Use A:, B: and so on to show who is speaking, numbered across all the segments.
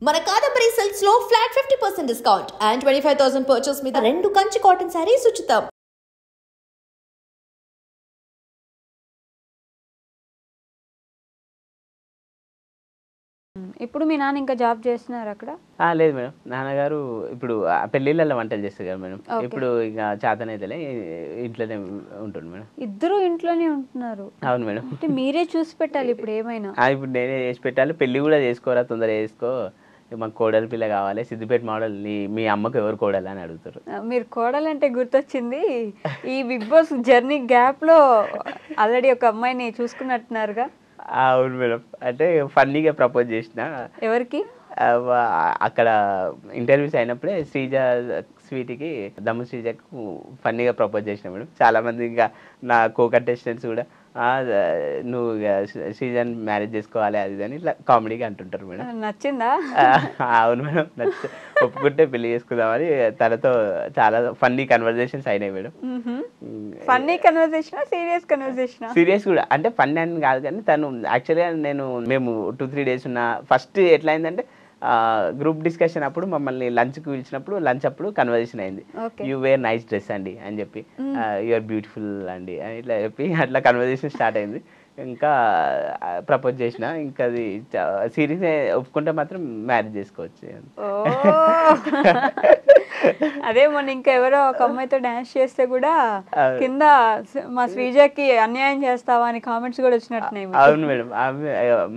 A: మన కాదంబరి సిల్క్స్ లో flat 50% discount and 25,000 purchase మీద 2 కంచి కాటన్ సారీస్ ఉచితం.
B: ఇప్పుడు మీ నాన్న ఇంకా జాబ్ చేస్తున్నారు అక్కడ?
C: లేదు మేడం, నాన్నగారు ఇప్పుడు పెళ్ళిళ్ళలో వంటలు చేస్తారు కదా మేడం. ఇప్పుడు ఇక చేతనైతేలే ఇంట్లోనే ఉంటుంది మేడం.
B: ఇద్దరు ఇంట్లోనే ఉంటున్నారు?
C: అవును మేడం.
B: అంటే మీరే చూసి పెట్టాలి ఇప్పుడు ఏమైనా.
C: ఇప్పుడు నేనే చేసి పెట్టాలి. పెళ్ళి కూడా చేసుకోరా, తొందరగా చేసుకో, మాకు కోడలి పిల్ల కావాలి, సిద్దిపేట మోడల్, మీ అమ్మకు ఎవరు కోడలు అని అడుగుతారు.
B: మీరు కోడలంటే గుర్తొచ్చింది, ఈ బిగ్ బాస్ జర్నీ గ్యాప్ లో ఆల్రెడీ ఒక అమ్మాయిని చూసుకున్నట్టున్నారుగా?
C: అవును మేడం, అంటే ఫన్నీగా ప్రపోజ్ చేసిన.
B: ఎవరికి?
C: అక్కడ ఇంటర్వ్యూస్ అయినప్పుడే శ్రీజ స్వీటీకి, దమ్ము శ్రీజకు ఫన్నీగా ప్రపోజ్ చేసిన మేడం. చాలామంది ఇంకా నా కో కంటెస్టెంట్స్ కూడా నువ్వు శ్రీజన్ మ్యారేజ్ చేసుకోవాలి అది అని ఇట్లా కామెడీగా అంటుంటారు మేడం.
B: నచ్చిందా?
C: అవును మేడం, ఒప్పుకుంటే పెళ్లి చేసుకుందామని తనతో చాలా ఫన్నీ కన్వర్జేషన్స్ అయినాయి madam.
B: Funny conversation, serious conversation?
C: Serious కూడా, అంటే ఫన్నీ అని కాదు కానీ తను యాక్చువల్గా మేము 2-3 డేస్ ఉన్న ఫస్ట్ ఎట్లా అయిందంటే గ్రూప్ డిస్కషన్ అప్పుడు మమ్మల్ని లంచ్కి పిలిచినప్పుడు లంచ్ అప్పుడు కన్వర్జేషన్ అయింది. యూ వేర్ నైస్ డ్రెస్ అండి అని చెప్పి, యూఆర్ బ్యూటిఫుల్ అండి అని ఇట్లా చెప్పి అట్లా కన్వర్జేషన్ స్టార్ట్ అయింది. ఇంకా ప్రపోజ్ చేసిన, ఇంకా అది సీరియస్ ఒప్పుకుంటే మాత్రం మ్యారేజ్ చేసుకోవచ్చు.
B: అదే మొన్న ఇంకా ఎవరో ఒక అమ్మాయితో డాన్స్ చేస్తే కూడా కింద మా శ్రీజకి అన్యాయం చేస్తావా అని కామెంట్స్ కూడా వచ్చినట్టున్నాయి.
C: అవును మేడం,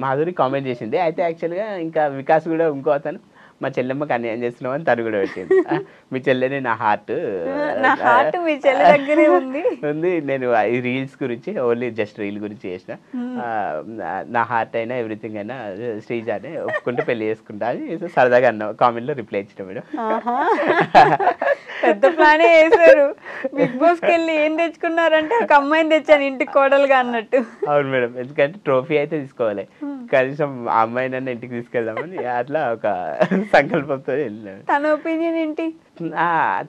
C: మాధురి కామెంట్ చేసింది. అయితే యాక్చువల్గా ఇంకా వికాస్ కూడా ఇంకో అతను మా చెల్లెమ్మకి అన్యాయం చేస్తున్నావు అని తను కూడా పెట్టింది. మీ చెల్లెనే నా హార్ట్
B: మీ చెల్లె దగ్గరే ఉంది.
C: నేను ఈ రీల్స్ గురించి ఓన్లీ జస్ట్ రీల్ గురించి చేసిన, నా హార్ట్ అయినా ఎవ్రీథింగ్ అయినా శ్రీజానే, ఒప్పుకుంటే పెళ్లి చేసుకుంటా అని సరదాగా అన్నా. కామెంట్లో రిప్లై ఇచ్చిన మేడం.
B: పెద్ద ప్లానే వేసారు. బిగ్ బాస్ కి వెళ్ళి ఏం తెచ్చుకున్నారంటే ఒక అమ్మాయిని తెచ్చాను ఇంటికి కోడలుగా అన్నట్టు.
C: అవును మేడం, ఎందుకంటే ట్రోఫీ అయితే తీసుకోవాలి, కనీసం ఆ అమ్మాయినన్నా ఇంటికి తీసుకెళ్దామని అట్లా ఒక సంకల్పంతో వెళ్ళినాను.
B: తన ఒపీనియన్ ఏంటి?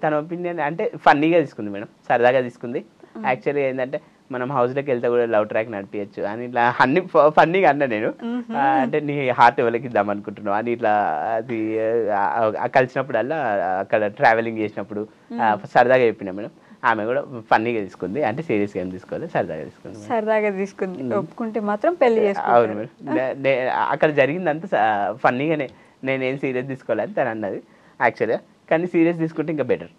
C: తన ఒపీనియన్ అంటే ఫన్నీగా తీసుకుంది మేడం, సరదాగా తీసుకుంది. యాక్చువల్గా ఏంటంటే మనం హౌస్లోకి వెళ్తే కూడా లవ్ ట్రాక్ నడిపించచ్చు అని ఇట్లా అన్ని ఫన్నీగా అన్నా నేను. అంటే నీ హార్ట్ ఎవరికి ఇద్దాం అనుకుంటున్నావు అని ఇట్లా, అది కలిసినప్పుడల్లా అక్కడ ట్రావెలింగ్ చేసినప్పుడు సరదాగా చెప్పినా మేడం. ఆమె కూడా ఫన్నీగా తీసుకుంది, అంటే సీరియస్గా ఏం తీసుకోవాలి, సరదాగా తీసుకుంది.
B: ఒప్పుకుంటే మాత్రం పెళ్లి చేసుకుంటారు.
C: అవును మేడం, అక్కడ జరిగిందంతా ఫన్నీగానే, నేనేం సీరియస్ తీసుకోవాలని తను అన్నది యాక్చువల్గా. కానీ సీరియస్ తీసుకుంటే ఇంకా బెటర్.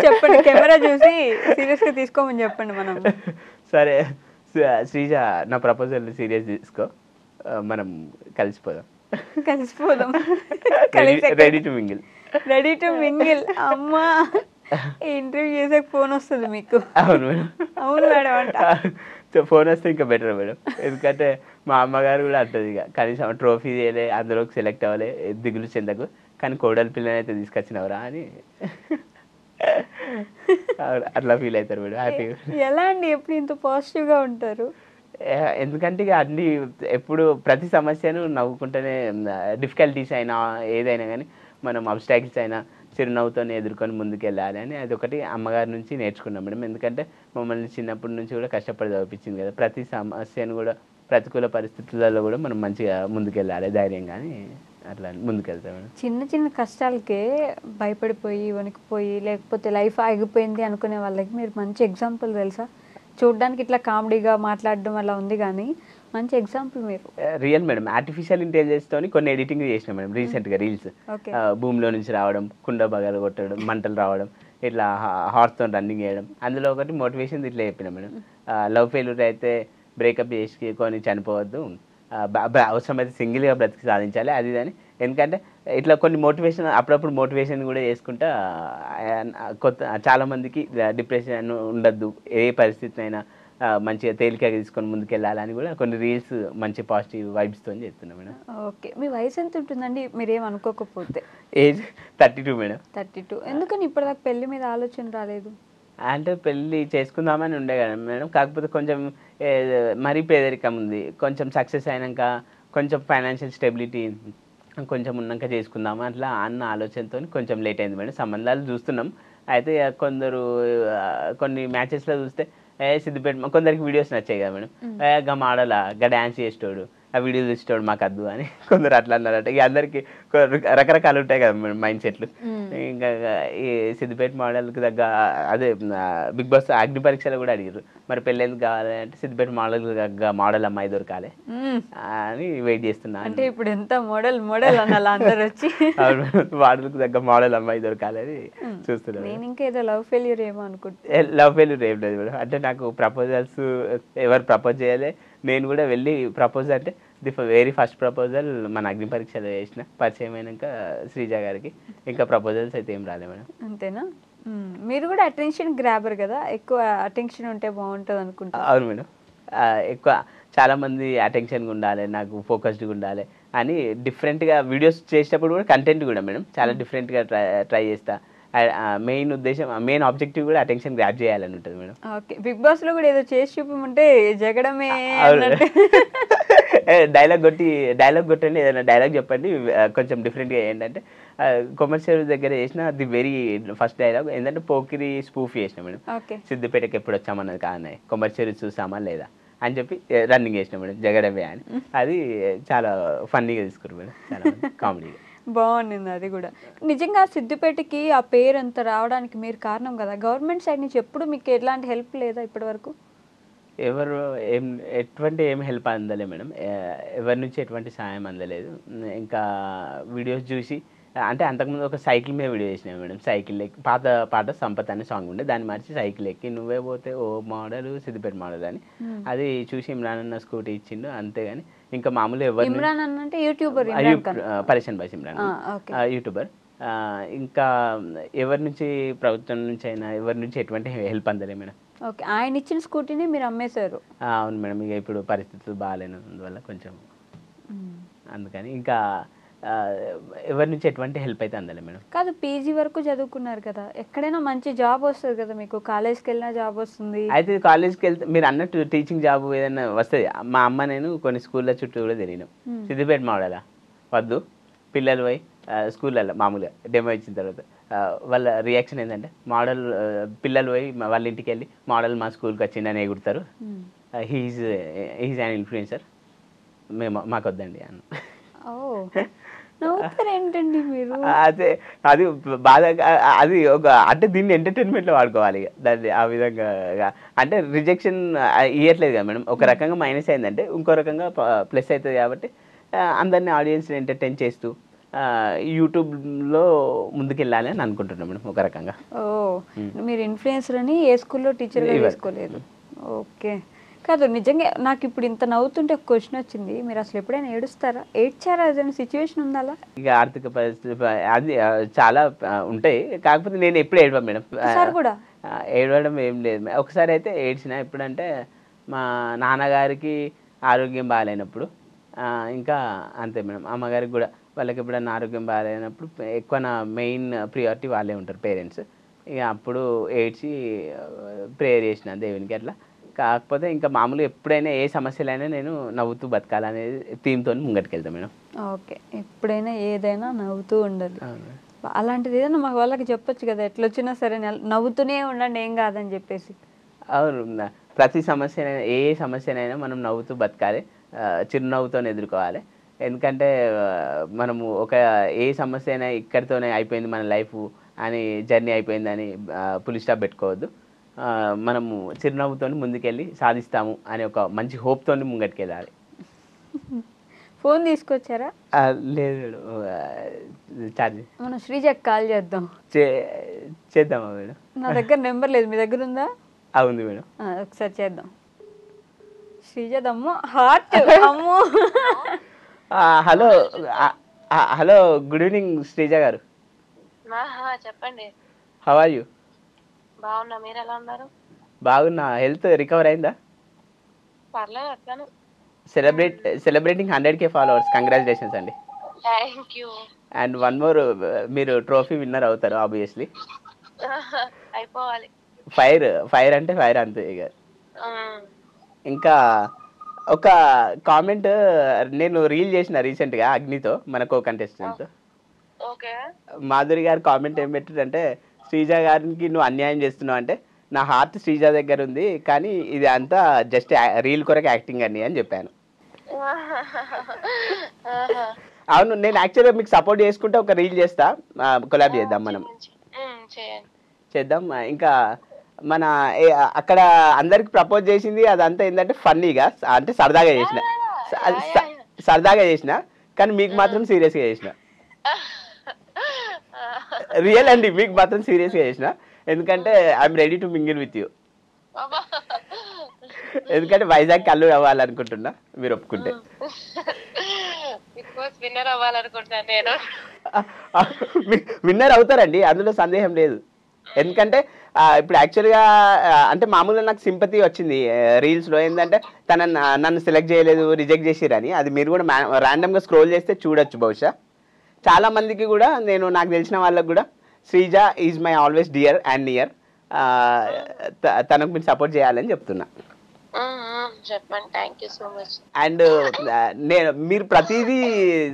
B: చెప్పండి, కెమెరా చూసి సీరియస్ గా తీసుకోమని చెప్పండి. మనం
C: సరే శ్రీజ, నా ప్రపోజల్ సీరియస్ తీసుకో, మనం కలిసిపోదాం. Ready to mingle.
B: అమ్మా, ఇంటర్వ్యూ చేసే ఫోన్ వస్తుంది మీకు?
C: అవును మేడం.
B: అవును మేడం అంట.
C: ఫోన్ వస్తే ఇంకా బెటర్ మేడం, ఎందుకంటే మా అమ్మగారు కూడా అంటది, ఇక కనీసం ట్రోఫీ చేయలే, అందులోకి సెలెక్ట్ అవ్వలే, దిగులు చెందకు, కానీ కోడలి పిల్లని అయితే తీసుకొచ్చినవరా అని అట్లా ఫీల్ అవుతారు మేడం. హ్యాపీగా.
B: ఎలా అండి ఎప్పుడు ఇంత పాజిటివ్గా ఉంటారు?
C: ఎందుకంటే ఇక అన్ని ఎప్పుడు ప్రతి సమస్యను నవ్వుకుంటేనే, డిఫికల్టీస్ అయినా ఏదైనా కానీ మనం అబ్స్టాకిల్స్ అయినా చిరునవ్వుతోనే ఎదుర్కొని ముందుకు వెళ్ళాలి అని అది ఒకటి అమ్మగారి నుంచి నేర్చుకున్నాం మేడం. ఎందుకంటే మమ్మల్ని చిన్నప్పటి నుంచి కూడా కష్టపడి చదివించింది కదా, ప్రతి సమస్యను కూడా, ప్రతికూల పరిస్థితులలో కూడా మనం మంచిగా ముందుకెళ్ళాలి ధైర్యంగా అని అట్లా ముందుకెళ్తాం మేడం.
B: చిన్న చిన్న కష్టాలకే భయపడిపోయి వణికిపోయి లేకపోతే లైఫ్ ఆగిపోయింది అనుకునే వాళ్ళకి మీరు మంచి ఎగ్జాంపుల్ తెలుసా? చూడడానికి ఇట్లా కామెడీగా మాట్లాడడం అలా ఉంది కానీ మంచి ఎగ్జాంపుల్ మీరు.
C: రియల్ మేడం, ఆర్టిఫిషియల్ ఇంటెలిజెన్స్ తోని కొన్ని ఎడిటింగ్ చేసినాం మేడం రీసెంట్గా. రీల్స్ భూమిలో నుంచి రావడం, కుండ బగలు కొట్టడం, మంటలు రావడం, ఇట్లా హార్స్తో రన్నింగ్ చేయడం, అందులో ఒకటి మోటివేషన్ ఇట్లా చెప్పినా మేడం. లవ్ ఫెయిల్యూర్ అయితే బ్రేకప్ చేసుకొని చనిపోవద్దు, అవసరమైతే సింగిల్గా బ్రతికి సాధించాలి అది అని. ఎందుకంటే ఇట్లా కొన్ని మోటివేషన్, అప్పుడప్పుడు మోటివేషన్ కూడా చేసుకుంటా చాలామందికి డిప్రెషన్ ఉండద్దు, ఏ పరిస్థితినైనా మంచిగా తేలికగా తీసుకొని ముందుకెళ్ళాలని కూడా కొన్ని రీల్స్ మంచి పాజిటివ్ వైబ్స్తో చెప్తున్నాం మేడం.
B: ఓకే, మీ వయసు ఎంత ఉంటుందండి మీరేం అనుకోకపోతే?
C: Age 32 madam.
B: 32. ఎందుకని ఇప్పటిదాకా పెళ్లి మీద ఆలోచన రాలేదు?
C: అంటే పెళ్ళి చేసుకుందామని ఉండే కదా మేడం, కాకపోతే కొంచెం మరీ పేదరికం ఉంది, కొంచెం సక్సెస్ అయినాక కొంచెం ఫైనాన్షియల్ స్టెబిలిటీ కొంచెం ఉన్నాక చేసుకుందాము అట్లా అన్న ఆలోచనతో కొంచెం లేట్ అయింది మేడం. సంబంధాలు చూస్తున్నాం, అయితే కొందరు కొన్ని మ్యాచెస్లో చూస్తే సిద్దిపేట కొందరికి వీడియోస్ నచ్చాయి కదా మేడం, గా మాడలా, గా డ్యాన్స్ చేసేటోడు, ఆ వీడియో చూసేటోడు మాకు వద్దు అని కొందరు అట్లా అన్నారట. ఇక అందరికి రకరకాలు ఉంటాయి కదా మైండ్ సెట్లు. ఇంకా ఈ సిద్దిపేట మోడల్కి తగ్గ అదే బిగ్ బాస్ అగ్ని పరీక్షలు కూడా అడిగారు, మరి పెళ్ళి ఎందుకు కావాలి అంటే సిద్దిపేట మోడల్కి తగ్గ మోడల్ అమ్మాయి దొరకాలి అని వెయిట్ చేస్తున్నా.
B: అంటే ఇప్పుడు ఎంత మోడల్ మోడల్ అనాలి అందరు వచ్చి,
C: మోడల్కి తగ్గ మోడల్ అమ్మాయి దొరకాలి అని చూస్తున్నాను.
B: నేను ఇంకా ఏదో లవ్ ఫెయిల్యూర్ ఏమో అనుకుంటా.
C: లవ్ ఫెయిల్యూర్ ఏం లేదు మేడం. అంటే నాకు ప్రపోజల్స్ ఎవరు ప్రపోజ్ చేయాలి, నేను కూడా వెళ్ళి ప్రపోజ్ అంటే వెరీ ఫస్ట్ ప్రపోజల్ మన అగ్ని పరీక్షలో చేసిన, పరిచయం అయినాక శ్రీజ గారికి. ఇంకా ప్రపోజల్స్ అయితే ఏం రాలే మేడం.
B: అంతేనా? మీరు కూడా అటెన్షన్ గ్రాబర్ కదా, ఎక్కువ అటెన్షన్ ఉంటే బాగుంటుంది అనుకుంటా.
C: అవును మేడం, ఎక్కువ చాలామంది అటెన్షన్గా ఉండాలి, నాకు ఫోకస్డ్గా ఉండాలి అని డిఫరెంట్గా వీడియోస్ చేసేటప్పుడు కూడా కంటెంట్ కూడా మేడం చాలా డిఫరెంట్గా ట్రై చేస్తా. మెయిన్ ఉద్దేశం, మెయిన్ ఆబ్జెక్టివ్ కూడా అటెన్షన్ గ్రాప్ చేయాలని ఉంటుంది మేడం.
B: ఓకే, బిగ్ బాస్ లో కూడా ఏదో చేసి చూపమంటే జగడమే
C: డైలాగ్ కొట్టండి, ఏదైనా డైలాగ్ చెప్పండి కొంచెం డిఫరెంట్గా. ఏంటంటే కొమర్షియల్ దగ్గర చేసిన ది వెరీ ఫస్ట్ డైలాగ్ ఏంటంటే పోకిరి స్పూఫ్ చేసిన మేడం. సిద్దిపేటకి ఎప్పుడు వచ్చామన్నది కానీ కొమర్షియల్ చూసామా లేదా అని చెప్పి రన్నింగ్ చేసిన మేడం, జగడమే అని. అది చాలా ఫన్నీగా తీసుకున్నారు మేడం, చాలా కామెడీగా
B: బాగుండింది అది కూడా. నిజంగా సిద్దిపేటకి ఆ పేరు అంత రావడానికి మీరు కారణం కదా. గవర్నమెంట్ సైడ్ నుంచి ఎప్పుడు మీకు ఎలాంటి హెల్ప్ లేదా ఇప్పటి వరకు?
C: ఎవరు ఎటువంటి ఏం హెల్ప్ అందలే మేడం, ఎవరి నుంచి ఎటువంటి సాయం అందలేదు. ఇంకా వీడియోస్ చూసి అంటే అంతకుముందు ఒక సైకిల్ మీద వీడియో చేసినా మేడం. సైకిల్ ఎక్కి పాత పాట సంపత్ అనే సాంగ్ ఉండే, దాన్ని మార్చి సైకిల్ ఎక్కి నువ్వే పోతే ఓ మోడల్ సిద్దిపేట మోడల్ అని అది చూసి ఇమ్రాన్ అన్న స్కూటీ ఇచ్చిండు అంతేగాని ఇంకా మామూలు ఎవరు.
B: ఇమ్రాన్ అన్న అంటే యూట్యూబర్,
C: పరేషన్ బాయ్స్ ఇమ్రాన్ యూట్యూబర్. ఇంకా ఎవరి నుంచి ప్రభుత్వం నుంచి అయినా ఎవరి నుంచి ఎటువంటి హెల్ప్ అందలే మేడం.
B: ఓకే, ఆయన ఇచ్చిన స్కూటీని మీరు అమ్మేశారు?
C: అవును మేడం, ఇక ఇప్పుడు పరిస్థితులు బాగాలేనందువల్ల కొంచెం అందుకని ఇంకా ఎవరి నుంచి ఎటువంటి హెల్ప్ అయితే అందలే మేడం.
B: కాదు, పీజీ వరకు చదువుకున్నారు కదా, ఎక్కడైనా మంచి జాబ్ వస్తుంది కదా మీకు, కాలేజ్కి వెళ్ళినా జాబ్ వస్తుంది.
C: అయితే కాలేజ్కి వెళ్తే మీరు అన్నట్టు టీచింగ్ జాబ్ ఏదైనా వస్తుంది. మా అమ్మ నేను కొన్ని స్కూళ్ళ చుట్టూ కూడా తిరిగినాం. సిద్దిపేట మోడలా వద్దు, పిల్లలు పోయి స్కూళ్ళల్లో మామూలుగా డెమో ఇచ్చిన తర్వాత వాళ్ళ రియాక్షన్ ఏంటంటే మోడల్ పిల్లలు పోయి వాళ్ళ ఇంటికి వెళ్ళి మోడల్ మా స్కూల్కి వచ్చిందని ఎగురుతారు, హీజ్ అన్ ఇన్ఫ్లుయెన్సర్, మాకు వద్దండి అన్న.
B: ఏంటండి మీరు?
C: అదే అది బాధ, అది ఒక అంటే దీన్ని ఎంటర్టైన్మెంట్లో వాడుకోవాలి దాన్ని ఆ విధంగా. అంటే రిజెక్షన్ ఇవ్వట్లేదు కదా మేడం, ఒక రకంగా మైనస్ అయిందంటే ఇంకో రకంగా ప్లస్ అవుతుంది. కాబట్టి అందరినీ ఆడియన్స్ని ఎంటర్టైన్ చేస్తూ యూట్యూబ్లో ముందుకెళ్ళాలి అని అనుకుంటున్నాం మేడం ఒక రకంగా.
B: మీరు ఇన్ఫ్లుయెన్సర్ అని ఏ స్కూల్లో టీచర్గా వేసుకోలేదు? ఓకే. కాదు, నిజంగా నాకు ఇప్పుడు ఇంత నవ్వుతుంటే ఒక క్వశ్చన్ వచ్చింది, మీరు అసలు ఎప్పుడైనా ఏడుస్తారా? ఏడ్చారా? ఏదైనా సిచ్యువేషన్ ఉందా?
C: ఇక ఆర్థిక పరిస్థితి అది చాలా ఉంటాయి, కాకపోతే నేను ఎప్పుడు ఏడవా మేడం.
B: కూడా
C: ఏడవడం ఏం లేదు. ఒకసారి అయితే ఏడ్చిన, ఎప్పుడంటే మా నాన్నగారికి ఆరోగ్యం బాగాలేనప్పుడు. ఇంకా అంతే మేడం, అమ్మగారికి కూడా వాళ్ళకి ఎప్పుడన్నా ఆరోగ్యం బాగాలేనప్పుడు ఎక్కువ నా మెయిన్ ప్రియారిటీ వాళ్ళే ఉంటారు పేరెంట్స్. ఇక అప్పుడు ఏడ్చి ప్రేయర్ చేసిన దేవునికి అట్లా. కాకపోతే ఇంకా మామూలుగా ఎప్పుడైనా ఏ సమస్యలైనా నేను నవ్వుతూ బతకాలనేది థీమ్తో ముంగటికెళ్తాను మేడం.
B: ఓకే, ఎప్పుడైనా ఏదైనా నవ్వుతూ ఉండాలి. అలాంటిది ఏదైనా మా వాళ్ళకి చెప్పొచ్చు కదా, ఎట్లా వచ్చినా సరే నవ్వుతూనే ఉండండి ఏం కాదని చెప్పేసి.
C: అవును, ప్రతి సమస్యనైనా ఏ సమస్యనైనా మనం నవ్వుతూ బతకాలి, చిరునవ్వుతో ఎదుర్కోవాలి. ఎందుకంటే మనము ఒక ఏ సమస్య అయినా ఇక్కడితోనే అయిపోయింది మన లైఫ్ అని, జర్నీ అయిపోయిందని పులి స్టాప్ పెట్టుకోవద్దు. మనము చిరునవ్వుతో ముందుకెళ్ళి సాధిస్తాము అనే ఒక మంచి హోప్తో ముంగటికెళ్ళాలి.
B: ఫోన్ తీసుకొచ్చారా?
C: లేదు, ఛార్జ్.
B: మనం శ్రీజకి కాల్ చేద్దాం.
C: చేద్దామా మేడం?
B: నా దగ్గర నెంబర్ లేదు, మీ దగ్గర ఉందా?
C: అవుంది మేడం.
B: ఒకసారి చేద్దాం. శ్రీజదమ్మో హార్ట్ అమ్మో.
C: Hello hello, good evening Srija గారు.
D: చెప్పండి.
C: How are you?
D: బాగున్నా, మీరు ఎలా ఉన్నారు?
C: బాగున్నా. హెల్త్ రికవర్ అయిందా?
D: పర్లేదు అట్లానే.
C: సెలబ్రేటింగ్ 100K ఫాలోవర్స్, కంగ్రాచులేషన్స్ అండి.
D: Thank you.
C: And one more, మీరు ట్రోఫీ విన్నర్ అవుతారు ఆబ్వియస్లీ.
D: అయిపోవాలి.
C: ఫైర్ అంటే ఫైర్ అంతే ఇక. ఇంకా ఒక కామెంట్ నేను రీల్ చేసిన రీసెంట్గా అగ్నితో, మన కో కంటెస్టెంట్ మాధురి గారు కామెంట్ ఏం పెట్టారంటే, శ్రీజ గారికి నువ్వు అన్యాయం చేస్తున్నావు అంటే, నా హార్ట్ శ్రీజ దగ్గర ఉంది కానీ ఇది అంతా జస్ట్ రీల్ కొరకు యాక్టింగ్ అని చెప్పాను. అవును, నేను యాక్చువల్గా మీకు సపోర్ట్ చేసుకుంటే ఒక రీల్ చేస్తా, కొలాబ్ చేద్దాం మనం.
D: చేయండి.
C: చేద్దాం. ఇంకా మన అక్కడ అందరికి ప్రపోజ్ చేసింది అదంతా ఏంటంటే ఫన్నీగా, అంటే సరదాగా చేసిన, సరదాగా చేసిన, కానీ మీకు మాత్రం సీరియస్గా చేసిన. రియల్ అండి, మీకు మాత్రం సీరియస్గా చేసిన, ఎందుకంటే I'm ready to mingle with you. ఎందుకంటే వైజాగ్ కళ్ళు అవ్వాలనుకుంటున్నా, మీరు ఒప్పుకుంటే.
D: విన్నర్ అవ్వాలనుకుంటున్నాను నేను.
C: విన్నర్ అవుతారండి, అందులో సందేహం లేదు. ఎందుకంటే ఇప్పుడు యాక్చువల్గా అంటే మామూలుగా నాకు సింపతి వచ్చింది రీల్స్లో, ఏంటంటే నన్ను సెలెక్ట్ చేయలేదు, రిజెక్ట్ చేసిరని. అది మీరు కూడా ర్యాండమ్గా స్క్రోల్ చేస్తే చూడొచ్చు. బహుశా చాలా మందికి కూడా, నాకు తెలిసిన వాళ్ళకి కూడా Sreeja is my always dear and near, తనకు మీరు సపోర్ట్ చేయాలని చెప్తున్నా.
D: చెప్పండి. Thank you so much.
C: And మీరు ప్రతిదీ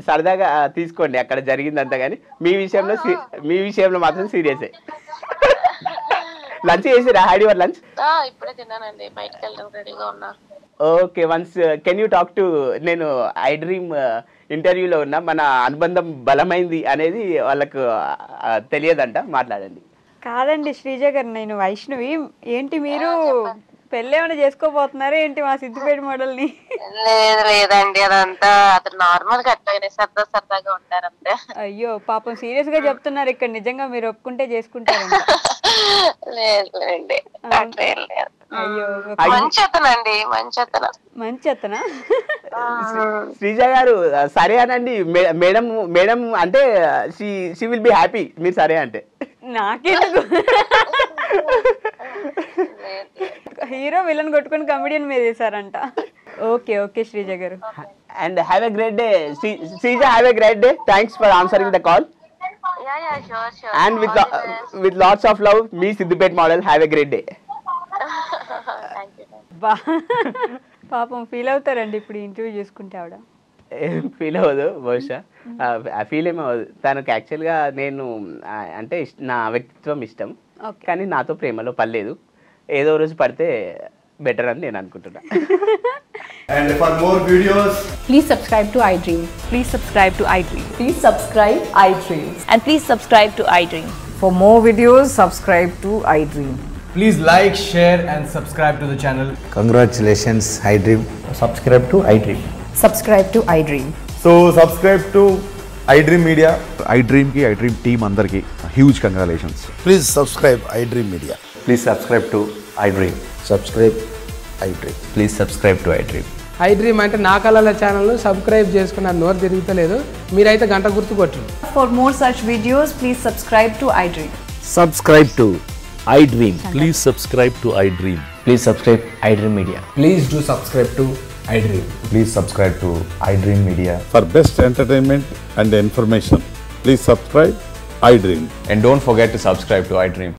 C: సరదాగా తీసుకోండి అక్కడ జరిగిందంతా, కానీ మీ విషయంలో మాత్రం సీరియసే. లంచ్ చేసిరా? Had your lunch?
D: ఇప్పుడే తిన్నానండి, బయటకు వెళ్ళడం రెడీగా ఉన్నా.
C: Okay, once can you talk to, నేను ఐ డ్రీమ్ ఇంటర్వ్యూలో ఉన్నా, మన అనుబంధం బలమైంది అనేది వాళ్ళకు తెలియదంట, మాట్లాడండి.
B: కాదండి శ్రీజ గారు, నేను వైష్ణవి. ఏంటి మీరు పెళ్ళి ఏమైనా చేసుకోబోతున్నారా ఏంటి మా సిద్దిపేట మోడల్ని?
D: లేదండి, అదంతా అతను నార్మల్ గా అట్లాగనే సరదాగా ఉంటారు అంతే.
B: అయ్యో పాపం, సీరియస్ గా చెప్తున్నారు ఇక్కడ. నిజంగా మీరు ఒప్పుకుంటే చేసుకుంటారండి?
D: లేదండి,
B: అయ్యో
D: మంచి అతనండి, మంచి
B: అతనా?
C: శ్రీజ గారు సరే అనండి. మేడం అంటే షీ విల్ బి హ్యాపీ మీరు సరే అంటే.
B: నాకెందుకు, హీరో విలన్ కొట్టుకుని కమెడియన్ మీద వేసారంట. ఓకే ఓకే శ్రీజ గారు,
C: and have a great day. Sreeja, have a great day. Thanks for answering the call. And with lots of love, me Siddipet model. Have a great day.
B: పాపం feel అవుతారండి ఇప్పుడు interview చేసుకుంటే ఆవిడ.
C: Feel అవ్వదు బహుశా, feel ఏమో అవ్వదు. తనకు యాక్చువల్గా నేను అంటే నా వ్యక్తిత్వం ఇష్టం, కానీ నాతో ప్రేమలో పడలేదు. ఏదో రోజు పడితే బెటర్ అని నేను అనుకుంటున్నా.
E: And for more videos,
F: please subscribe to iDream.
G: Please subscribe to iDream.
F: Please subscribe iDream.
G: And please subscribe to iDream.
F: For more videos, subscribe to iDream.
E: please like, share and subscribe to the channel.
H: Congratulations, iDream.
I: Subscribe to iDream.
F: Subscribe to iDream.
E: So subscribe to iDream Media.
J: iDream ki iDream team andarki huge congratulations.
H: Please subscribe iDream Media.
I: Please subscribe to iDream.
H: Subscribe iDream.
I: Please subscribe to iDream.
K: iDream అంటే నా కళల channel subscribe చేసుకున్న నోరు తిరుగుతలేదు, మీరైతే గంట గుర్తు కొట్టండి.
F: For more such videos, please subscribe to iDream.
I: Subscribe to iDream.
L: Please subscribe to iDream.
I: Please subscribe iDream Media.
E: Please do subscribe to iDream.
J: Please subscribe to iDream Media.
L: For best entertainment and information, please subscribe iDream.
I: And don't forget to subscribe to iDream.